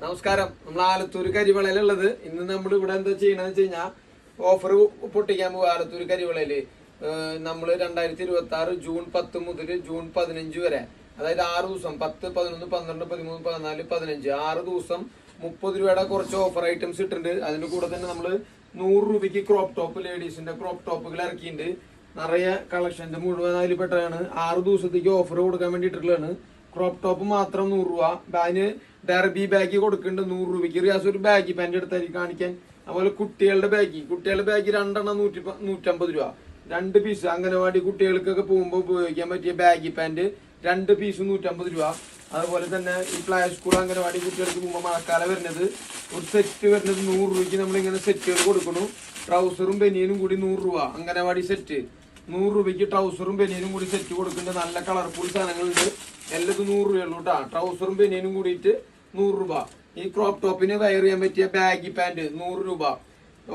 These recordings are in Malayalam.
നമസ്കാരം. നമ്മൾ ആലത്തൂർ കരിവളയിലുള്ളത്. ഇന്ന് നമ്മൾ ഇവിടെ എന്താ ചെയ്യണമെന്ന് വെച്ച് കഴിഞ്ഞാൽ ഓഫർ പൊട്ടിക്കാൻ പോകും. ആലത്തൂർ കരിവളയില് നമ്മൾ 2026 ജൂൺ 10 മുതൽ ജൂൺ 15 വരെ, അതായത് 6 ദിവസം 10, 11, 12, 13, 14, 15 6 ദിവസം 30 രൂപയുടെ കുറച്ച് ഓഫർ ഐറ്റംസ് ഇട്ടിട്ടുണ്ട്. അതിന്റെ കൂടെ തന്നെ നമ്മൾ 100 രൂപയ്ക്ക് ക്രോപ്പ് ടോപ്പ്, ലേഡീസിന്റെ ക്രോപ്പ് ടോപ്പുകൾ ഇറക്കിയിട്ടുണ്ട്. നിറയെ കളക്ഷന്റെ മുഴുവൻ അതിൽ പെട്ടതാണ്. 6 ദിവസത്തേക്ക് ഓഫർ കൊടുക്കാൻ വേണ്ടിയിട്ടുള്ളതാണ്. ക്രോപ്പ് ടോപ്പ് മാത്രം 100 രൂപ. അതിന് ഡെർബി ബാഗ് കൊടുക്കുന്നുണ്ട് 100 രൂപയ്ക്ക്. റിയാസ് ഒരു ബാഗി പാന്റ് എടുത്തായിരിക്കും കാണിക്കാൻ. അതുപോലെ കുട്ടികളുടെ ബാഗ് 2 150 രൂപ. 2 പീസ് അംഗനവാടി കുട്ടികൾക്കൊക്കെ പോകുമ്പോൾ ഉപയോഗിക്കാൻ പറ്റിയ ബാഗി പാന്റ് 2 പീസ് 150 രൂപ. അതുപോലെ തന്നെ ഈ പ്ലേ സ്കൂൾ അംഗനവാടി കുട്ടികൾക്ക് പോകുമ്പോൾ മഴക്കാലം വരുന്നത് ഒരു സെറ്റ് വരുന്നത് 100 രൂപയ്ക്ക് നമ്മളിങ്ങനെ സെറ്റുകൾ കൊടുക്കുന്നു. ട്രൗസറും ബനിയനും കൂടി 100 രൂപ. അംഗനവാടി സെറ്റ് 100 രൂപയ്ക്ക് ട്രൗസറും ബനിയനും കൂടി സെറ്റ് കൊടുക്കുന്നുണ്ട്. നല്ല കളർഫുൾ സാധനങ്ങളുണ്ട്. എല്ലാതും 100 രൂപയുള്ളൂ കേട്ടോ. ട്രൗസറും ബനിയനും കൂടിയിട്ട് 100 രൂപ. ഈ ക്രോപ്പ് ടോപ്പിന് വയർ ചെയ്യാൻ പറ്റിയ ബാഗി പാന്റ് 100 രൂപ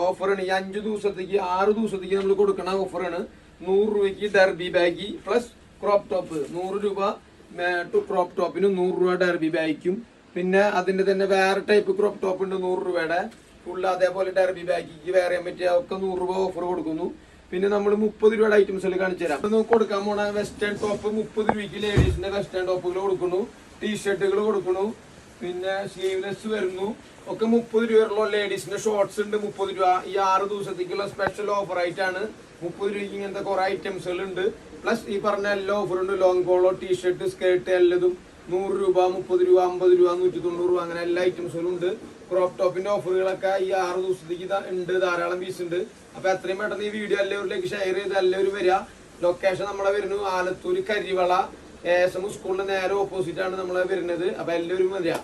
ഓഫറാണ്. ഈ 5 ദിവസത്തേക്ക് 6 ദിവസത്തേക്ക് നമ്മൾ കൊടുക്കുന്ന ഓഫറാണ്. 100 രൂപയ്ക്ക് derby baggy plus crop top 100 രൂപ. ക്രോപ്പ് ടോപ്പിന് 100 രൂപ ഡെർബി ബാഗിക്കും. പിന്നെ അതിന്റെ തന്നെ വേറെ ടൈപ്പ് ക്രോപ്പ് ടോപ്പ് ഉണ്ട് 100 രൂപയുടെ ഫുൾ. അതേപോലെ ഡെർബി ബാഗിക്ക് വേറെ ചെയ്യാൻ പറ്റിയ ഒക്കെ 100 രൂപ ഓഫർ കൊടുക്കുന്നു. പിന്നെ നമ്മൾ 30 രൂപയുടെ ഐറ്റംസുകൾ കാണിച്ചു തരാം. നമുക്ക് കൊടുക്കാൻ പോണ വെസ്റ്റേൺ ടോപ്പ് 30 രൂപയ്ക്ക് ലേഡീസിന്റെ വെസ്റ്റേൺ ടോപ്പുകൾ കൊടുക്കുന്നു. ടീഷർട്ടുകൾ കൊടുക്കുന്നു. പിന്നെ സ്ലീവ്ലെസ് വരുന്നു. ഒക്കെ 30 രൂപയുള്ള ലേഡീസിന്റെ ഷോർട്സ് ഉണ്ട് 30 രൂപ. ഈ 6 ദിവസത്തേക്കുള്ള സ്പെഷ്യൽ ഓഫർ ആയിട്ടാണ് 30 രൂപയ്ക്ക് ഇങ്ങനത്തെ കുറെ ഐറ്റംസുകൾ ഉണ്ട്. പ്ലസ് ഈ പറഞ്ഞ എല്ലാ ഓഫറുണ്ട്. ലോങ് കോളോ, ടീഷർട്ട്, സ്കേർട്ട് എല്ലതും 100 രൂപ, 30 രൂപ, 50 രൂപ, 190 രൂപ, അങ്ങനെ എല്ലാ ഐറ്റംസുകളും ഉണ്ട്. ക്രോപ്പ് ടോപ്പിന്റെ ഓഫറുകളൊക്കെ ഈ 6 ദിവസത്തേക്ക് ഉണ്ട്. ധാരാളം പീസ് ഉണ്ട്. അപ്പൊ എത്രയും പെട്ടെന്ന് ഈ വീഡിയോ എല്ലാവരിലേക്ക് ഷെയർ ചെയ്ത് എല്ലാവരും വരിക. ലൊക്കേഷൻ നമ്മളെ വരുന്നു ആലത്തൂർ കരിവള ASM സ്കൂളിന്റെ നേരെ ഓപ്പോസിറ്റ് ആണ് നമ്മളെ വരുന്നത്. അപ്പൊ എല്ലാവരും വരിക.